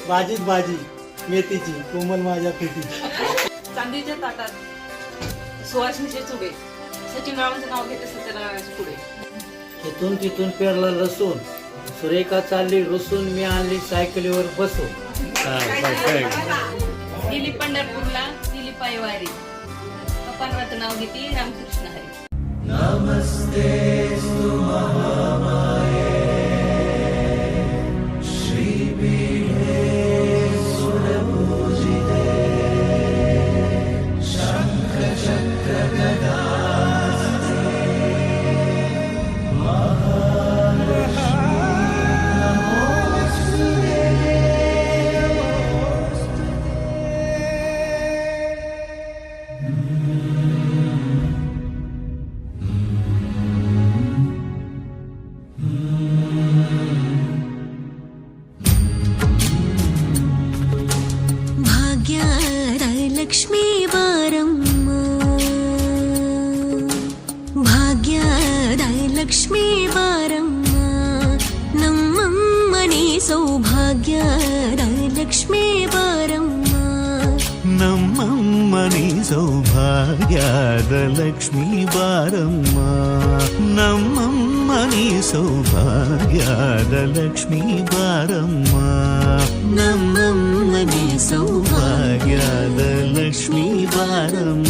भाजीत भाजी मेथीची कोमल माझ्या पेटीची. चांदीच्या ताटात सुवासिनीचे चुबे, सचिनरावांचं नाव घेते सत्यनारायणाचे पुढे. इथून तिथून पेरला लसूण, सुरेखा चालली रुसून, मी आणली सायकलीवर बसून. दिली पंढरपूरला, दिली पायवारी, कपालवाचं नाव घेते रामकृष्ण हरी. नमस्तेस्तु महामाये श्रीपीठे सुरपूजिते शङ्खचक्रगदास्ते महालक्ष्मी नमोस्तुते. ಭಾಗ್ಯದ ಲಕ್ಷ್ಮೀ ಬಾರಮ್ಮ, ಭಾಗ್ಯದ ಲಕ್ಷ್ಮೀ ಬಾರಮ್ಮ, ನಮ್ಮಮ್ಮನಿ ಸೌಭಾಗ್ಯದ ಲಕ್ಷ್ಮೀ ಬಾರಮ್ಮ, ನಮ್ಮಮ್ಮನಿ ಸೌಭಾಗ್ಯದ ಲಕ್ಷ್ಮೀ ಬಾರಮ್ಮ, ನಮ್ಮಮ್ಮನಿ ಸೌಭಾಗ್ಯದ ಲಕ್ಷ್ಮೀ ಬಾರಮ್ಮ, ನಮ್ಮಮ್ಮನಿ ಸೌಭಾಗ್ಯದ ಲಕ್ಷ್ಮೀ ಬಾರಮ್ಮ.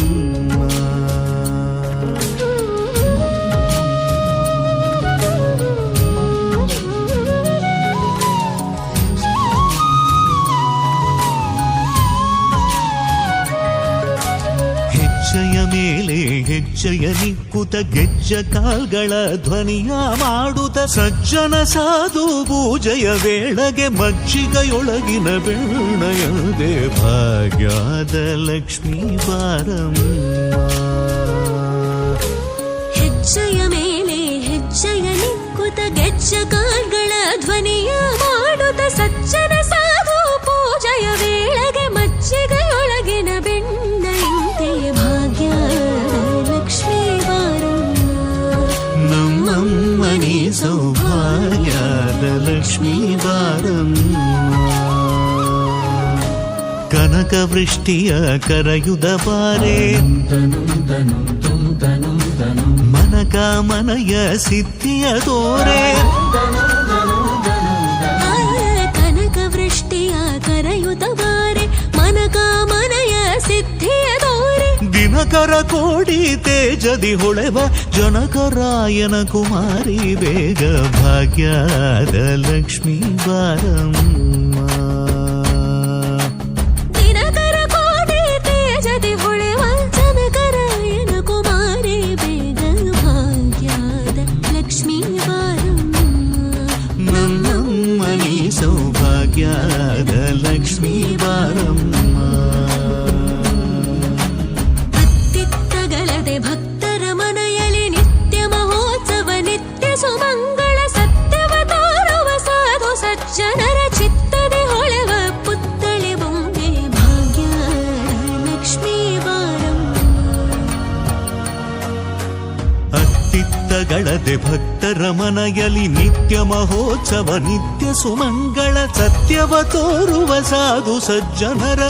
ಹೆಜ್ಜೆಯ ಮೇಲೆ ಹೆಜ್ಜೆಯ ನಿಕ್ಕುತ ಗೆಜ್ಜ ಕಾಲ್ಗಳ ಧ್ವನಿಯ ಮಾಡುತ್ತ ಸಜ್ಜನ ಸಾಧು ಪೂಜೆಯ ವೇಳೆಗೆ ಮಜ್ಜಿಗೆಯೊಳಗಿನ ಬೆಣ್ಣೆಯದೆ ಭಾಗ್ಯದ ಲಕ್ಷ್ಮೀ ಬಾರಮ್ಮ. ಹೆಜ್ಜೆಯ ಮೇಲೆ ಹೆಜ್ಜೆಯ ನಿಕ್ಕುತ ಗೆಜ್ಜ ಕಾಲ್ಗಳ ಧ್ವನಿಯ ಮಾಡುತ್ತ ಸಜ್ಜನ ಸಾಧು ಪೂಜೆಯ ವೇಳೆಗೆ ಮಜ್ಜಿಗೆಯೊಳಗಿನ ಬೆಣ್ಣೆಯಂತೆ ಭಾಗ್ಯದ ಲಕ್ಷ್ಮೀ ಬಾರಮ್ಮ, ನಮ್ಮಮ್ಮನಿ ಸೌಭಾಗ್ಯದ ಲಕ್ಷ್ಮೀ ಬಾರಮ್ಮ. ಕನಕ ವೃಷ್ಟಿಯ ಕರೆಯುದ ಬಾರೆ, ಮನಕ ಮನಯ ಸಿದ್ಧಿಯ ತೋರೆ, ಕನಕ ವೃಷ್ಟಿಯ ಕರೆಯುತ್ತ ಬಾರೆ, ಮನಕ ಮನಯ ಸಿದ್ಧಿಯ ತೋರೆ, ದಿನಕರ ಕೋಡಿ ತೇಜದಿ ಹೊಳೆವ ಜನಕರಾಯನ ಕುಮಾರಿ ಬೇಗ ಭಾಗ್ಯದ ಲಕ್ಷ್ಮೀ ಬಾರಮ್ಮ. ದಿನಕರ ಕೋಟಿ ತೇಜದಿ ಹೊಳೆವ ಜನಕರಾಯನ ಕುಮಾರಿ ಬೇಗ ಭಾಗ್ಯದ ಲಕ್ಷ್ಮೀ ಬಾರಮ್ಮ, ನಮ್ಮಮ್ಮನಿ ಸೌಭಾಗ್ಯದ ಲಕ್ಷ್ಮೀ ಬಾರಮ್ಮ. ಅತ್ತಿತ್ತಗಲದೆ ಭಕ್ತರ ಮನೆಯಲ್ಲಿ ನಿತ್ಯ ಮಹೋತ್ಸವ ನಿತ್ಯ ಸುಮಂಗಳ ಸತ್ಯವ ತೋರುವ ಸಾಧು ಸಜ್ಜನರ ಚಿತ್ತದೆ ಹೊಳೆವ ಪುತ್ತಳೆ ಬೊಂಬೆ ಭಾಗ್ಯದ ಲಕ್ಷ್ಮೀ ಬಾರಮ್ಮ. ಅತ್ತಿತ್ತಗಳದೆ ಭಕ್ತರ ಮನೆಯಲ್ಲಿ ನಿತ್ಯ ಮಹೋತ್ಸವ ನಿತ್ಯ ಸುಮಂಗಳ ಸತ್ಯವ ತೋರುವ ಸಾಧು ಸಜ್ಜನರ